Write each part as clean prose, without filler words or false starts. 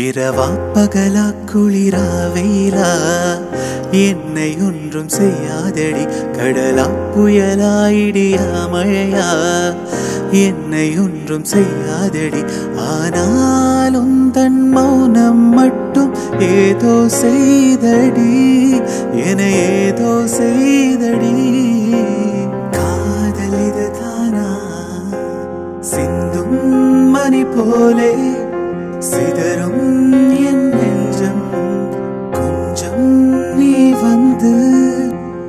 இரவா பகலா குளிரா வெயிலா என்னை ஒன்றும் செய்யாதடி. கடலா புயலா இடியா மழையா என்னை ஒன்றும் செய்யாதடி. ஆனாலும் தன் மௌனம் மட்டும் ஏதோ செய்தடி, என ஏதோ செய்தடி. காதல் இதுதானா சிந்தும் மணி போலே சிதறும் என் நெஞ்சம். கொஞ்சம் நீ வந்து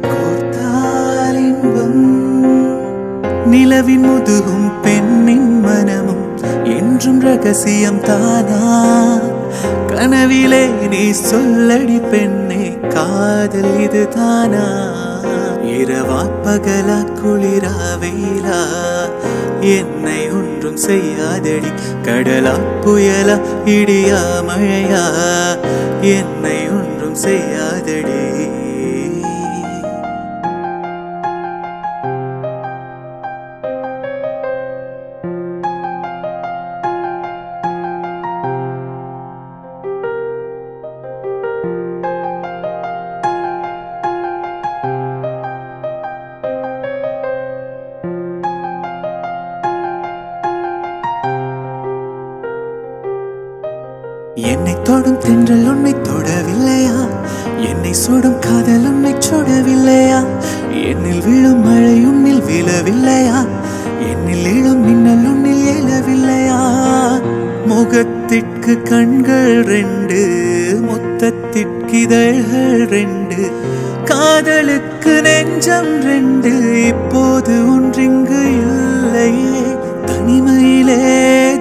கோர்த்தால் இன்பம். நிலவின் முதுகும் பெண்ணின் மனமும் என்றும் ரகசியம் தானா. கனவிலே நீ சொல்லடி பெண்ணே காதல் இது தானா. இரவா பகலா குளிரா வெயிலா என்னை ஒன்றும் செய்யாதடி. கடலா புயலா இடியா மழையா என்னை ஒன்றும் செய்யாதடி. என்னை தொடும் தென்றல் உன்னை தொடவில்லையா? என்னை சுடும் காதல் உன்னை சுடவில்லையா? என்னில் விழும் மழை உன்னில் விழவில்லையா? என்னில் இழும் மின்னல் உன்னில் எழவில்லையா? முகத்திற்கு கண்கள் ரெண்டு, முத்தத்திற்கு இதழ்கள் ரெண்டு, காதலுக்கு நெஞ்சம் ரெண்டு, இப்போது ஒன்றிங்கு இல்லையே. தனிமையிலே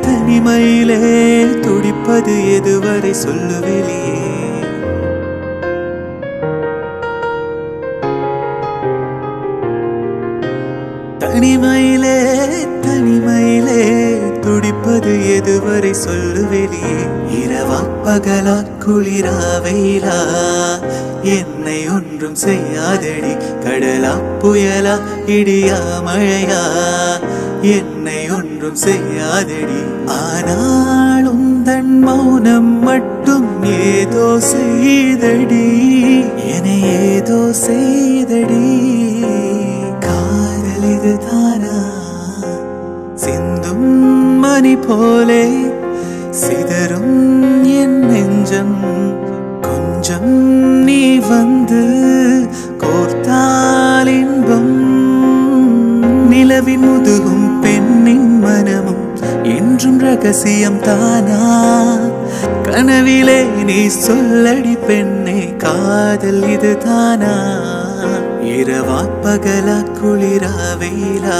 தனிமையிலே துடிப்பது எதுவரை சொல்லுவிலே. தனிமையிலே தனிமையிலே துடிப்பது எதுவரை சொல்லுவிலே. இரவா பகலா குளிரா வெயிலா என்னை ஒன்றும் செய்யாதடி. கடலா புயலா இடியா மழையா என்னை ஒன்றும் செய்யாதடி. ஆனாலும் தன் மௌனம் மட்டும் ஏதோ செய்தடி, என ஏதோ செய்தடி. காதல் இதுதானா சிந்தும் மணி போலே சிதறும் என் நெஞ்சம். கொஞ்சம் நீ வந்து கோர்த்தால் இன்பம். நிலவின் முதுகும் பெண்ணின் மனமும் என்றும் ரகசியம் தானா. கனவிலே நீ சொல்லடி பெண்ணே காதல் இது தானா. இரவா பகலா குளிரா வெயிலா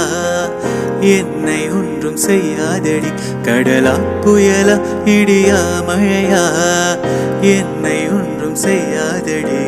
என்னை ஒன்றும் செய்யாதடி. கடலா புயலா இடியா மழையா என்னை ஒன்றும் செய்யாதடி.